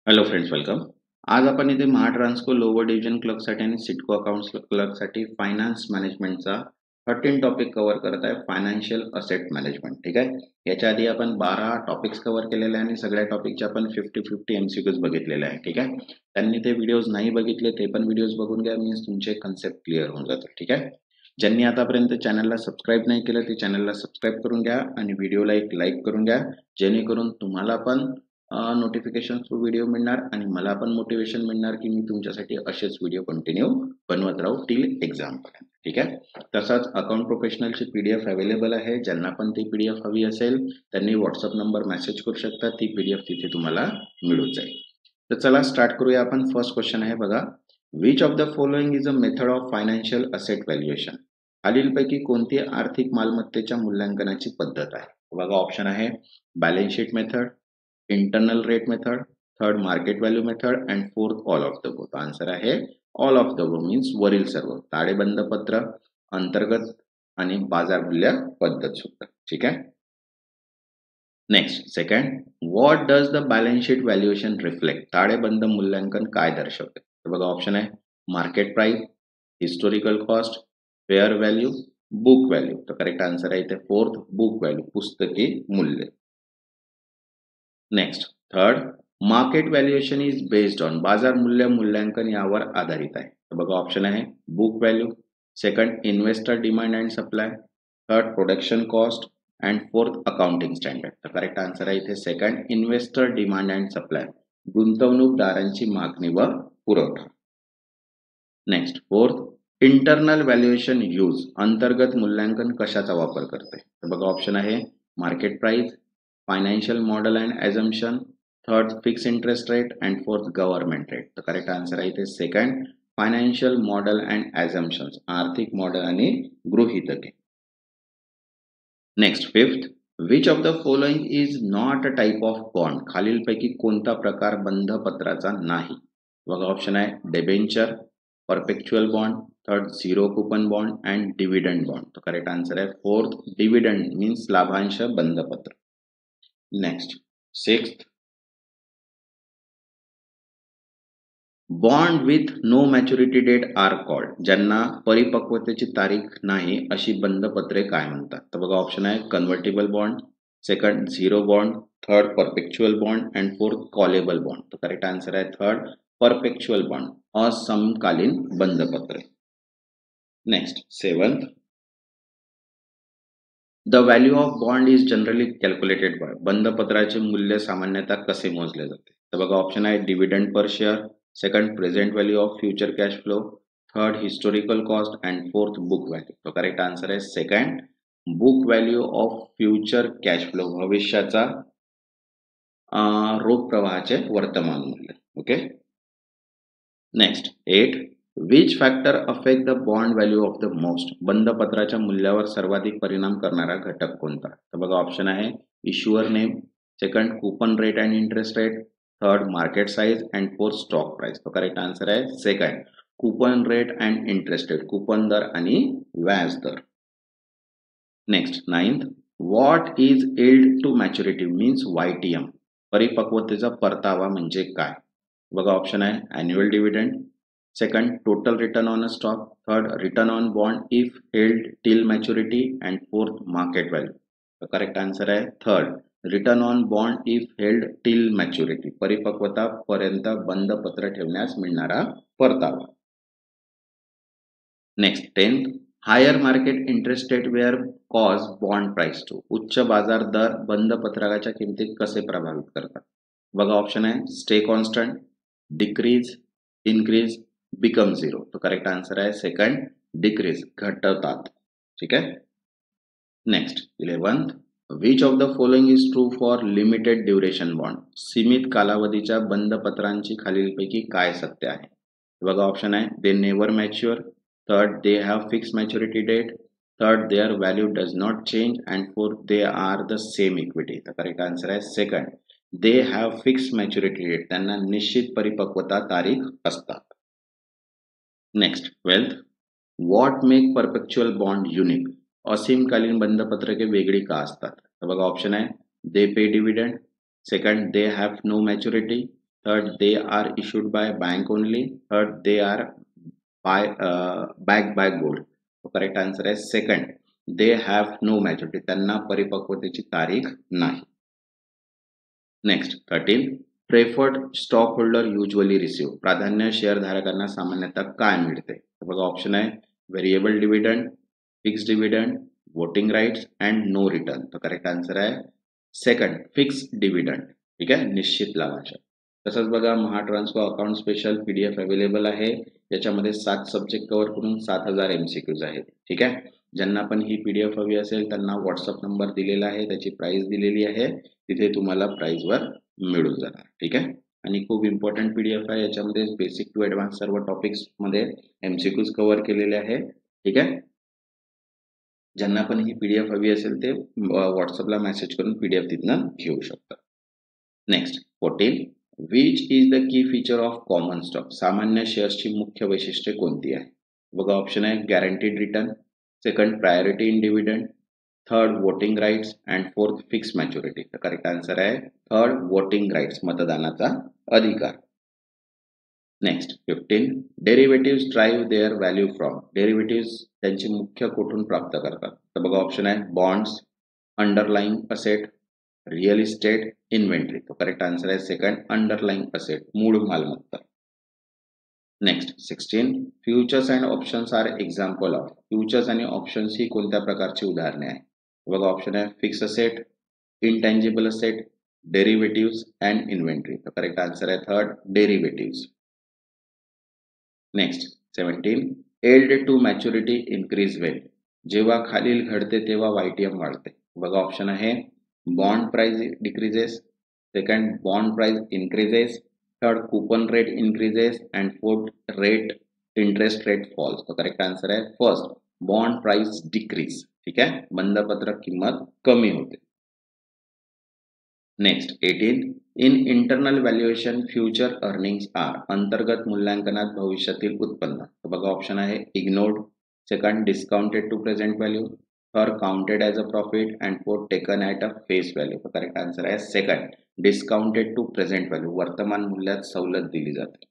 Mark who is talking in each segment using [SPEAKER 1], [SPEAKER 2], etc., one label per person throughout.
[SPEAKER 1] Hello friends, welcome. आज आपण इथे महाट्रान्सको लोअर डिव्हिजन क्लर्कसाठी आणि सिटको अकाउंट्स क्लर्कसाठी फायनान्स मॅनेजमेंटचा 13 टॉपिक कव्हर करत आहे. Financial asset management. ठीक आहे. याच्या आधी आपण 12 टॉपिक्स कव्हर केलेले आहे आणि सगळ्या टॉपिकचे आपण 50-50 MCQs बघितलेले आहे. ठीक आहे. त्यांनी ते व्हिडिओज नाही बघितले ते पण व्हिडिओज बघून घ्या, मीन्स तुमचे कन्सेप्ट क्लिअर होऊन जातील. ठीक आहे. ज्यांनी आतापर्यंत चॅनलला सबस्क्राईब नाही केलं ते चॅनलला सबस्क्राईब करून घ्या आणि व्हिडिओला एक लाईक करून घ्या, जेणेकरून तुम्हाला पण नोटिफिकेशन थ्रू व्हिडिओ मिळणार आणि मला पण मोटिवेशन मिळणार की मी तुमच्यासाठी असेच व्हिडिओ कंटिन्यू बनवत राहू टिल एक्झाम पर्यंत. ठीक आहे. तसाच अकाउंट प्रोफेशनलची PDF अवेलेबल आहे. ज्यांना पण ती PDF हवी असेल त्यांनी व्हॉट्सअप नंबर मेसेज करू शकता, ती PDF तिथे तुम्हाला मिळून जाईल. तर चला स्टार्ट करूया आपण. फर्स्ट क्वेश्चन आहे बघा, which of the following is a method of financial asset valuation. खालीलपैकी कोणती आर्थिक मालमत्तेच्या मूल्यांकनाची पद्धत आहे. बघा, ऑप्शन आहे balance sheet method, internal rate method, third market value method and fourth all of the above. Answer आहे all of the above, means वरील सर्व. ताळेबंद पत्र, अंतर्गत आणि बाजार मूल्य पद्धत सुद्धा. ठीक आहे. Next, second, what does the balance sheet valuation reflect. ताळेबंद मूल्यांकन काय दर्शवते. तर बघा, ऑप्शन आहे market price, historical cost, fair value, book value. तर करेक्ट आन्सर आहे इथे फोर्थ, बुक व्हॅल्यू, पुस्तकी मूल्य. Next, third, market valuation is based on. बाजार मूल्य मूल्यांकन यावर आधारित आहे. तर बघा, ऑप्शन आहे book value, second investor demand and supply, third production cost and fourth accounting standard. तर करेक्ट आन्सर आहे इथे second, investor demand and supply, गुंतवणूकदारांची मागणी व पुरवठा. Next, fourth, internal valuation use. अंतर्गत मूल्यांकन कशाचा वापर करते. तर बघा, ऑप्शन आहे market price, financial model and assumption, third fix interest rate and fourth government rate. तर करेक्ट आन्सर आहे इथे सेकंड, फायनान्शियल मॉडेल अँड ॲझम्पशन्स, आर्थिक मॉडेल आणि गृहीतके. Next, fifth, which of the following is not a type of bond. खालीलपैकी कोणता प्रकार बंधपत्राचा नाही. बघा, ऑप्शन आहे debenture, perpetual bond, third zero coupon bond and dividend bond. तर करेक्ट आन्सर आहे फोर्थ, डिव्हिडंड मीन्स लाभांश बंधपत्र. Next, sixth, bond with no maturity date are called. ज्यांना परिपक्वतेची तारीख नाही अशी बंधपत्रे काय म्हणतात. तर बघा, ऑप्शन आहे convertible bond, second zero bond, third perpetual bond and fourth callable bond. तर करेक्ट आन्सर आहे थर्ड, परपेच्युअल बॉन्ड, असमकालीन बंधपत्रे. Next, seventh, the value of bond is generally calculated by. बंधपत्राचे मूल्य सामान्यतः कसे मोजले जाते. तर बघा, ऑप्शन आहे dividend per share, second present value of future cash flow, third historical cost and fourth book value. तर करेक्ट आन्सर आहे second, book value of future cash flow, भविष्याचा रोख प्रवाहाचे वर्तमान मूल्य. Okay. Next, 8, which factor affect the bond value of the most. बंधपत्राच्या मूल्यावर सर्वाधिक परिणाम करणारा घटक कोणता. तर बघा, ऑप्शन आहे issuer name, second coupon rate and interest rate, third market size and fourth stock price. तो करेक्ट आन्सर आहे second, coupon rate and interest rate, coupon दर आणि व्याज दर. Next, ninth, what is yield to maturity means YTM. परिपक्वतेचा परतावा म्हणजे काय. बघा, ऑप्शन आहे annual dividend, second total return on a stock, third return on bond if held till maturity and fourth market value. तर करेक्ट आन्सर आहे third, return on bond if held till maturity, परिपक्वता पर्यंत बंधपत्र ठेवण्यास मिळणारा परतावा. Next, 10th, higher market interest rate were cause bond price to. उच्च बाजार दर बंधपत्राच्या किमतीत कसे प्रभावित करतात. बघा, ऑप्शन आहे stay constant, decrease, increase, become zero. तो करेक्ट आन्सर आहे सेकंड, डिक्रीज, घटतात. ठीक आहे. Next, 11th, which of the following is true for limited duration bond. सीमित कालावधीच्या बंधपत्रांची खालीलपैकी काय सत्य आहे. बघा, ऑप्शन आहे they never mature, third they have fixed maturity date, third their value does not change and fourth they are the same equity. The correct answer is second, they have fixed maturity date, त्यांना निश्चित परिपक्वता तारीख असतात. Next, 12th, what make perpetual bond unique. असीमकालीन बंधपत्रके वेगळी का असतात. तर बघा, ऑप्शन आहे they pay dividend, second they have no maturity, Third, they are issued by bank only. Third, they are backed by gold. So correct answer is second. They have no maturity. त्यांना परिपक्वतेची तारीख नाही. Next, 13. Preferred stockholder usually receive. प्राधान्य share धारकांना सामान्यतः काय मिळते? तर बघा ऑप्शन आहे variable dividend, fix dividend, voting rights and no return. तर करेक्ट आन्सर आहे सेकंड, फिक्स डिव्हिडंड. ठीक आहे, निश्चित लाभांश. तसंच बघा Mahatransco account special PDF available आहे. याच्यामध्ये 7 सब्जेक्ट कव्हर करून 7000 MCQs आहेत. ठीक आहे, ज्यांना पण ही PDF हवी असेल त्यांना व्हॉट्सअप नंबर दिलेला आहे, त्याची प्राइस दिलेली आहे, तिथे तुम्हाला प्राइसवर मिळून जाणार. ठीक आहे, आणि खूप इम्पॉर्टंट PDF आहे. याच्यामध्ये बेसिक टू ॲडव्हान्स सर्व टॉपिक्स मध्ये MCQs कव्हर केलेले आहे. ठीक आहे, ज्यांना पण ही PDF हवी असेल ते व्हॉट्सअपला मेसेज करून PDF तिथनं घेऊ शकतात. Next 14. Which is the key feature of common stock. सामान्य शेअर्सची मुख्य वैशिष्ट्ये कोणती आहे? बघा ऑप्शन आहे guaranteed return, second priority in dividend, third voting rights and fourth fix maturity. तर करेक्ट आन्सर आहे थर्ड, वोटिंग राइट्स, मतदानाचा अधिकार. Next 15. Derivative drive their value from. Derivative त्यांची मुख्य कुठून प्राप्त करतात? तर बघा ऑप्शन आहे bonds, underlying asset, real estate, inventory. तो करेक्ट आन्सर आहे सेकंड, अंडरलाइंग असेट, मूळ मालमत्ता. Next 16. Futures and options are example of. Futures आणि ऑप्शन्स ही कोणत्या प्रकारची उदाहरणे आहे? बघा ऑप्शन आहे fix asset, intangible asset, derivative and inventory. तर करेक्ट आन्सर आहे third, derivative. Next 17. Yield to maturity increase when. जेव्हा खालील घडते तेव्हा YTM वाढते. बघा ऑप्शन आहे bond price decreases, second bond price increases, third coupon rate increases and fourth rate interest rate falls. तो करेक्ट आन्सर आहे फर्स्ट, बॉन्ड प्राइस डिक्रीज. ठीक आहे, बंधपत्र किंमत कमी होते. Next 18. In internal valuation future earnings are. अंतर्गत मूल्यांकनात भविष्यातील उत्पन्न. तर बघा ऑप्शन आहे ignored, second discounted to present value, third counted as a profit and fourth taken at a face value. तर करेक्ट आन्सर आहे second, discounted to present value, वर्तमान मूल्यात सवलत दिली जाते.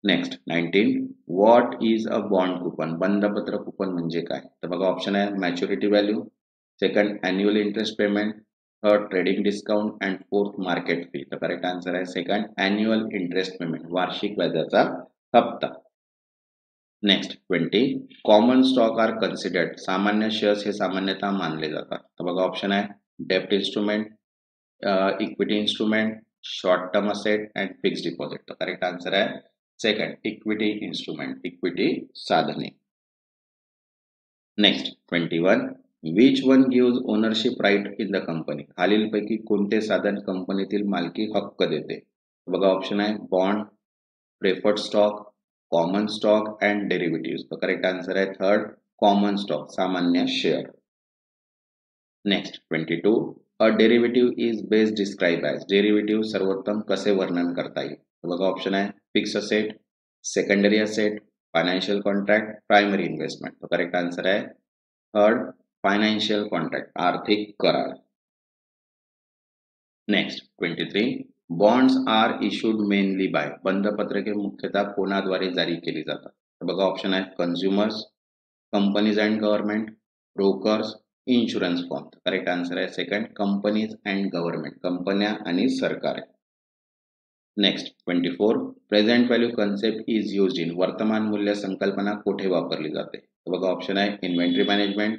[SPEAKER 1] Next 19. What is a bond coupon. बंधपत्र coupon म्हणजे काय? तर बघा ऑप्शन आहे maturity value, second annual interest payment, third trading discount and fourth market fee. तर करेक्ट आन्सर आहे सेकंड, अॅन्युअल इंटरेस्ट पेमेंट, वार्षिक व्याजाचा हप्ता. Next 20. Common stock are considered. सामान्य शेअर्स हे सामान्यतः मानले जातात. तर बघा ऑप्शन आहे डेप्ट instrument, equity instrument, short term asset and fix deposit. तर करेक्ट आन्सर आहे सेकंड, इक्विटी इन्स्ट्रुमेंट, इक्विटी साधने. Next 21. Which one gives ownership right in the company. खालीलपैकी कोणते साधन कंपनीतील मालकी हक्क देते? बघा ऑप्शन आहे bond, preferred stock, common stock and derivative. तर करेक्ट आन्सर आहे थर्ड, कॉमन स्टॉक, सामान्य share. Next 22. A derivative is best describe as. Derivative सर्वोत्तम कसे वर्णन करता येईल? बघा ऑप्शन आहे fix asset, secondary asset, financial contract, primary investment. तो करेक्ट आन्सर आहे थर्ड, फायनान्शियल कॉन्ट्रॅक्ट, आर्थिक करार. Next 23. Bonds are issued mainly by. बंधपत्रके मुख्यतः कोणाद्वारे जारी केली जातात? बघा ऑप्शन आहे consumers, companies and government, brokers, insurance firm. Correct answer आहे सेकंड, कंपनीज अँड गव्हर्नमेंट, कंपन्या आणि सरकार. Next 24. Present value concept is used in. वर्तमान मूल्य संकल्पना कुठे वापरली जाते? बघा ऑप्शन आहे inventory management,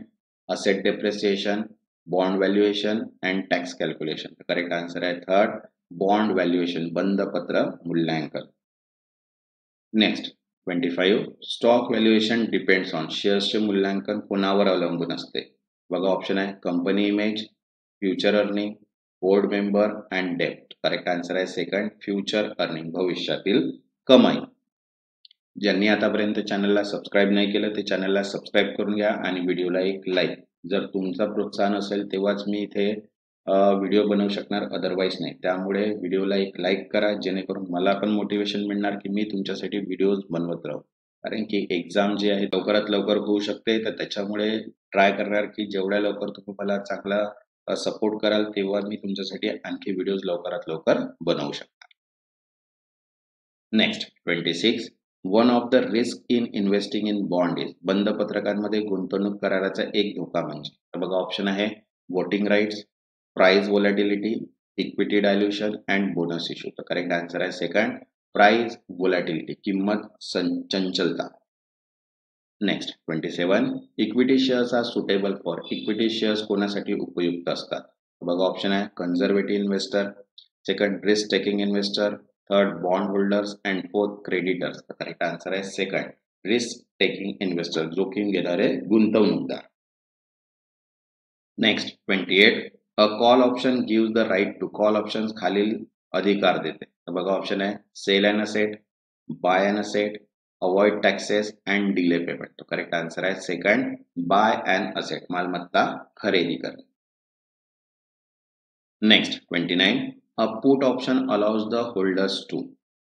[SPEAKER 1] asset depreciation, bond valuation and tax calculation. Correct answer आहे थर्ड, बॉन्ड व्हॅल्युएशन, बंधपत्र मूल्यांकन. Next 25. Stock valuation depends on. शेअर्सचे मूल्यांकन कोणावर अवलंबून असते? बघा ऑप्शन आहे company image, future earning, board member and डेप्ट. करेक्ट आन्सर आहे सेकंड, फ्युचर अर्निंग, भविष्यातील कमाई. ज्यांनी आतापर्यंत चॅनलला सबस्क्राईब नाही केलं ते चॅनलला सबस्क्राईब करून घ्या आणि व्हिडिओला एक लाईक. जर तुमचा प्रोत्साहन असेल तेव्हाच मी इथे व्हिडिओ बनवू शकणार, अदरवाईज नाही. त्यामुळे व्हिडिओला एक लाईक करा जेणेकरून मला पण मोटिवेशन मिळणार की मी तुमच्यासाठी व्हिडिओज बनवत राहू. कारण की एक्झाम जी आहे लवकरात लवकर होऊ शकते, तर त्याच्यामुळे ट्राय करणार की जेवढ्या लवकर तुम्ही मला चांगला सपोर्ट कराल तेव्हा मी तुमच्यासाठी आणखी व्हिडिओज लवकरात लवकर बनवू शकतो. Next 26, one of the risk in investing in bond is, बंद पत्रकांमध्ये गुंतवणूक कराराचा एक धोका म्हणजे, तर बघा ऑप्शन आहे voting rights, price volatility, equity dilution and bonus issue. तर करेक्ट आन्सर आहे सेकंड, प्राइस व्होलॅटिलिटी, किंमत चंचलता. Next 27, equity shares are suitable for, equity shares कोणासाठी उपयुक्त असतात. बघा ऑप्शन आहे conservative investor, second risk taking investor, third bond holders and fourth creditors. Correct answer आहे सेकंड, रिस्क टेकिंग इन्व्हेस्टर, जोखीम घेणारे गुंतवणूकदार. Next 28, a call option gives the right to, call option खालील अधिकार देते. तर बघा ऑप्शन आहे sell an asset, buy an asset, avoid taxes and delay payment. तो करेक्ट आन्सर आहे सेकंड, बाय अन असेट, मालमत्ता खरेदी करणे. Next 29, a put option allows the holders to,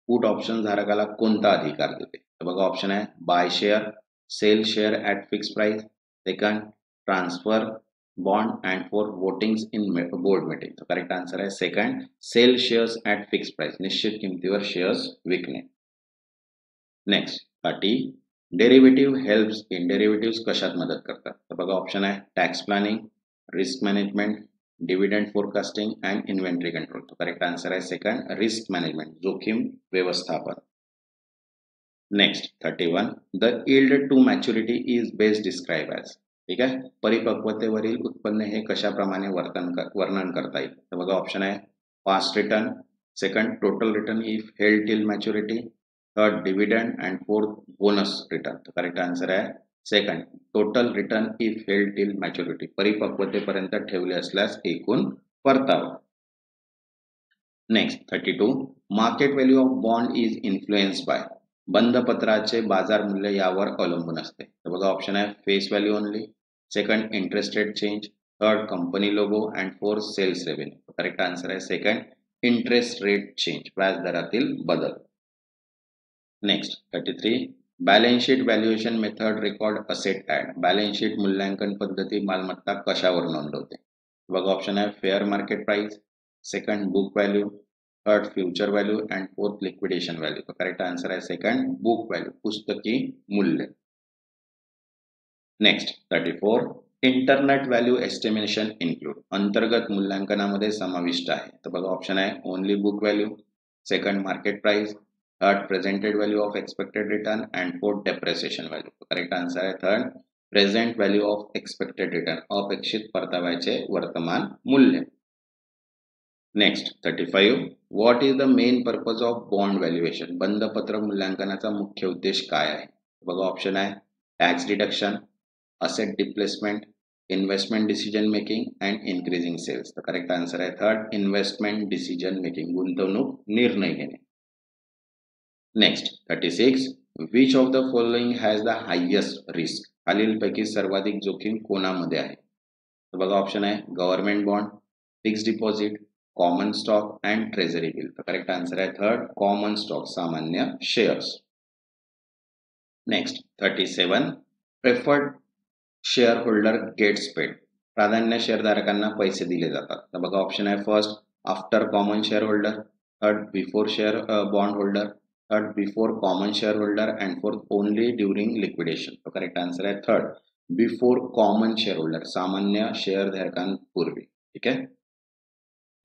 [SPEAKER 1] put option धारकाला कोणता अधिकार देते. तर बघा ऑप्शन आहे buy share, sell share at fix price, second transfer bond and for votings in board meeting. तर करेक्ट आन्सर आहे second, sale shares at fix price, निश्चित किमतीवर शेअर्स विकणे. Next 30, derivative helps in, derivative कशात मदत करतात. तर बघा ऑप्शन आहे tax planning, risk management, dividend forecasting and inventory control. तो करेक्ट आन्सर आहे सेकंड, रिस्क मॅनेजमेंट, जोखीम व्यवस्थापन. Next 31, the yield to maturity is best describe as, ठीक आहे, परिपक्वतेवरील उत्पन्न हे कशाप्रमाणे वर्णन करता येईल. तर बघा ऑप्शन आहे first return, second total return if held till maturity, third dividend and fourth bonus return. तर करेक्ट आन्सर आहे second, total return if held till maturity, परिपक्वतेपर्यंत ठेवले असल्यास एकूण परतावा. Next 32, market value of bond is influenced by, बंद पत्राचे बाजार मूल्य यावर अवलंबून असते. तर बघा ऑप्शन आहे face value only, second interest rate change, third company logo and fourth sales revenue. Correct answer आहे सेकंड, इंटरेस्ट रेट चेंज, व्याज दरातील बदल. Next 33, balance sheet valuation method record asset at, balance sheet मूल्यांकन पद्धती मालमत्ता कशावर नोंदवते. बघा ऑप्शन आहे fair market price, second book value, third future value and fourth liquidation value. तर करेक्ट आन्सर आहे सेकंड, बुक व्हॅल्यू, पुस्तकी मूल्य. Next 34, internal value estimation include, अंतर्गत मूल्यांकनामध्ये समाविष्ट आहे. तर बघा ऑप्शन आहे only book value, second market price, third presented value of expected return and fourth depreciation value. Correct answer आहे third, present value of expected return, अपेक्षित परताव्याचे वर्तमान मूल्य. Next 35, what is the main purpose of bond valuation, बंदपत्र मूल्यांकनाचा मुख्य उद्देश काय आहे. बघा ऑप्शन आहे tax deduction, asset displacement, investment decision making and increasing cells. तर करेक्ट आन्सर आहे थर्ड, इन्व्हेस्टमेंट डिसिजन मेकिंग, गुंतवणूक निर्णय घेणे. Next 36, which of the following has the highest risk, खालीलपैकी सर्वाधिक जोखीम कोणामध्ये आहे. तर बघा ऑप्शन आहे government bond, fix deposit, common stock and treasury bill. तर करेक्ट आन्सर आहे थर्ड, कॉमन स्टॉक, सामान्य shares. Next 37, preferred share holder gets paid, प्राधान्य शेअरधारकांना पैसे दिले जातात. तर बघा ऑप्शन आहे first after common share holder, third before share bond holder, third before common share holder and fourth only during liquidation. तर करेक्ट आन्सर आहे third, before common share holder, सामान्य शेअरधारकांपूर्वी. ठीक आहे.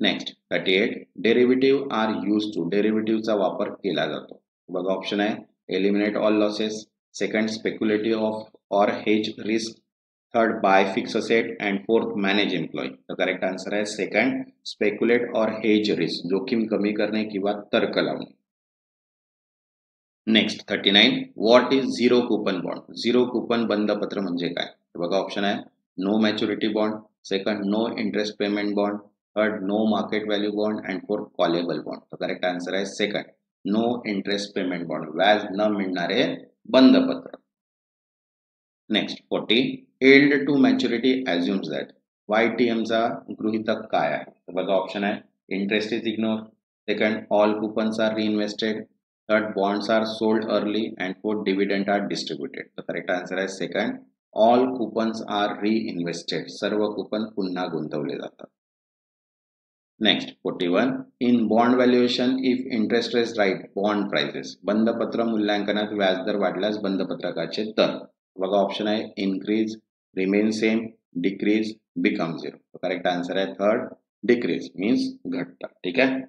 [SPEAKER 1] Next 38, derivative are use to, डेरिव्हेटिव्हचा वापर केला जातो. बघा ऑप्शन आहे eliminate all losses, second speculative of or hedge risk, third buy fix asset and fourth manage employee. तर करेक्ट आन्सर आहे second, speculate or hedge risk, जोखीम कमी करणे किंवा तर्क लावणे. Next 39, what is zero coupon bond, zero coupon बंदपत्र म्हणजे काय. बघा ऑप्शन आहे no maturity bond, second no interest payment bond, third no market value bond and fourth callable bond. तर करेक्ट आन्सर आहे second, no interest payment bond, व्याज न मिळणारे बंदपत्र. Next 40, held to maturity assumes that, YTM चा गृहीतक काय आहे. तर बघा ऑप्शन आहे interest is ignore, second all coupons R reinvested, third bonds are sold early and fourth dividend are distributed. The correct answer is second, all coupons are reinvested, सर्व coupon पुन्हा गुंतवले जातात. Next 41 in bond valuation if interest rate rise bond prices बंधपत्र मूल्यांकनात व्याजदर वाढल्यास बंधपत्रकाचे दर बघा ऑप्शन आहे increase remain same decrease become zero correct answer आहे थर्ड डिक्रीज मीन्स घटतं ठीक आहे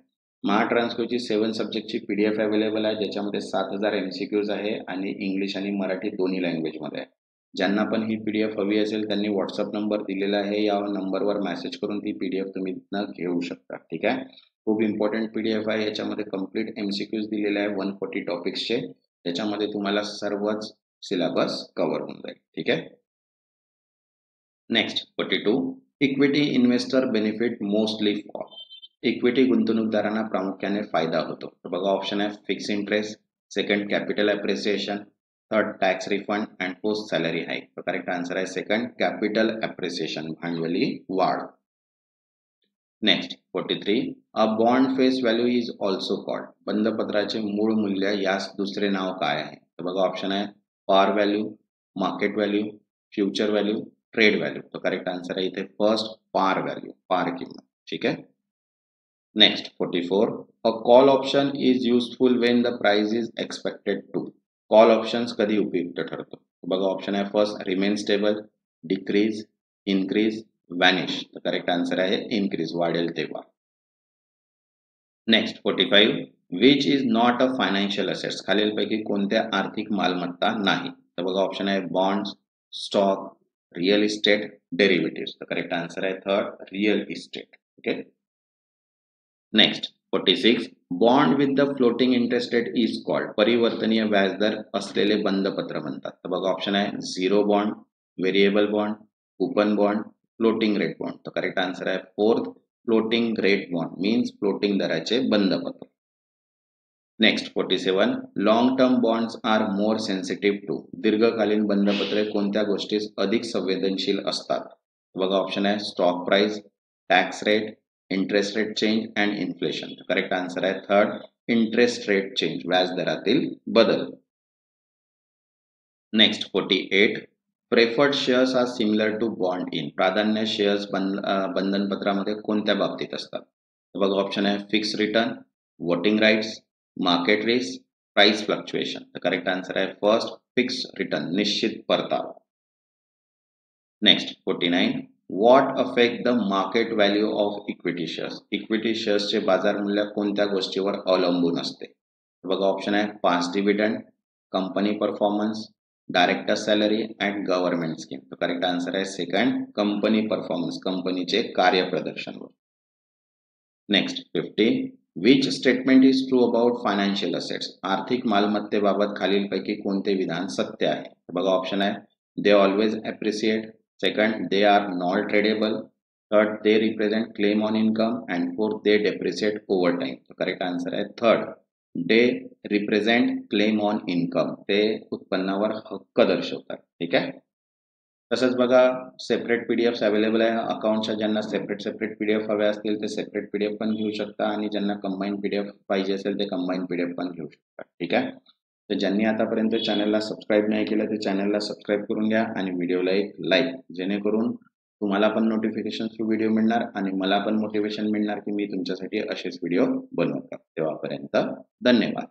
[SPEAKER 1] महाट्रान्सकोची 7 सब्जेक्टची PDF अवेलेबल आहे ज्याच्यामध्ये 7000 MCQs आहे आणि इंग्लिश आणि मराठी दोन्ही लँग्वेजमध्ये आहे ज्यांना पण ही PDF हवी असेल त्यांनी व्हॉट्सअप नंबर दिलेला आहे या नंबरवर मेसेज करून ती PDF तुम्ही तिथनं घेऊ शकता ठीक आहे खूप इम्पॉर्टंट PDF आहे याच्यामध्ये कंप्लीट MCQs दिलेले आहे 140 टॉपिक्सचे त्याच्यामध्ये तुम्हाला सर्वच सिलेबस कव्हर होऊन जाईल ठीक आहे next 42 equity investor benefit mostly for equity गुंतवणूकदारांना प्रामुख्याने फायदा होतो तर बघा ऑप्शन आहे fix interest second capital appreciation third tax refund and post salary hike तर करेक्ट आन्सर आहे सेकंड कॅपिटल अप्रिसिएशन भांडवली वाढ next 43 a bond face value is also called बंधपत्राचे मूळ मूल्य यास दुसरे नाव काय आहे तर बघा ऑप्शन आहे par value market value future value trade value तर करेक्ट आन्सर आहे इथे फर्स्ट पार व्हॅल्यू पार किंमत ठीक आहे next 44 a call option is useful when the price is expected to call options कधी उपयुक्त ठरतो बघा ऑप्शन आहे first remain stable decrease increase vanish तर करेक्ट आन्सर आहे इन्क्रीज वाढेल तेव्हा next 45 which is not a financial assets खालीलपैकी कोणत्या आर्थिक मालमत्ता नाही तर बघा ऑप्शन आहे bonds stock real estate derivative तर करेक्ट आन्सर आहे third real estate okay next 46 bond with the floating interest rate is called परिवर्तनीय व्याजदर असलेले बंधपत्र म्हणतात तर बघा ऑप्शन आहे zero bond variable bond coupon bond floating rate bond तर करेक्ट आन्सर आहे fourth floating rate bond means floating दराचे बंधपत्र next 47 long term bonds are more sensitive to दीर्घकालीन बंधपत्रे कोणत्या गोष्टीस अधिक संवेदनशील असतात बघा ऑप्शन आहे stock price tax rate interest rate change and inflation correct answer आहे थर्ड इंटरेस्ट रेट चेंज व्याजदरातील बदल next 48 preferred shares are similar to bond in प्राधान्य शेअर्स बंधनपत्रामध्ये कोणत्या बाबतीत असतात बघा ऑप्शन आहे fix return voting rights market risk price fluctuation तर करेक्ट आन्सर आहे फर्स्ट फिक्स रिटर्न निश्चित परतावा next 49 what affect the market value of equity शेअर्सचे बाजार मूल्य कोणत्या गोष्टीवर अवलंबून असते बघा ऑप्शन आहे past dividend company performance director salary and government scheme तर करेक्ट आन्सर आहे सेकंड कंपनी परफॉर्मन्स कंपनीचे कार्यप्रदर्शन next 50 which statement is true about financial assets आर्थिक मालमत्तेबाबत खालीलपैकी कोणते विधान सत्य आहे बघा ऑप्शन आहे they always appreciate second they are not tradable third they represent claim on income and fourth they depreciate over time so correct answer आहे third they represent claim on income ते उत्पन्नावर हक्क दर्शवतात ठीक आहे तसंच बघा सेपरेट PDFs अवेलेबल आहे अकाउंटच्या ज्यांना सेपरेट PDF हवे असतील ते सेपरेट PDF पण घेऊ शकता आणि ज्यांना कंबाईन PDF पाहिजे असेल ते कंबाईन PDF पण घेऊ शकता ठीक आहे तर ज्यांनी आतापर्यंत चॅनलला सबस्क्राईब नाही केलं ते चॅनलला सबस्क्राईब करून घ्या आणि व्हिडिओला एक लाईक जेणेकरून तुम्हाला पण नोटिफिकेशन थ्रू व्हिडिओ मिळणार आणि मला पण मोटिवेशन मिळणार की मी तुमच्यासाठी असेच व्हिडिओ बनवतो तेव्हापर्यंत धन्यवाद